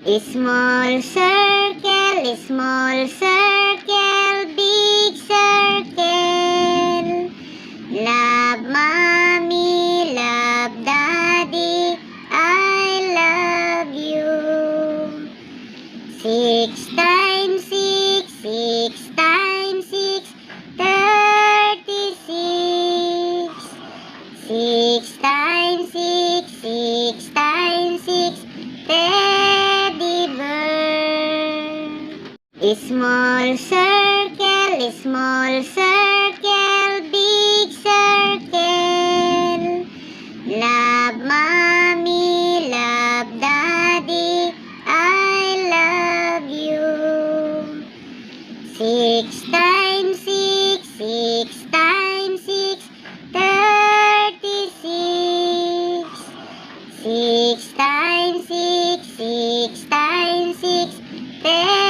Small circle, big circle. Love mommy, love daddy, I love you. 6 times 6, 6 times 6, 36. 6 times 6, 6 times 6, teddy bear. Small circle, big circle. Love mommy, love daddy, I love you. 6 times 6, 6 times 6, 36. 6 times 6, 6 times 6, 36.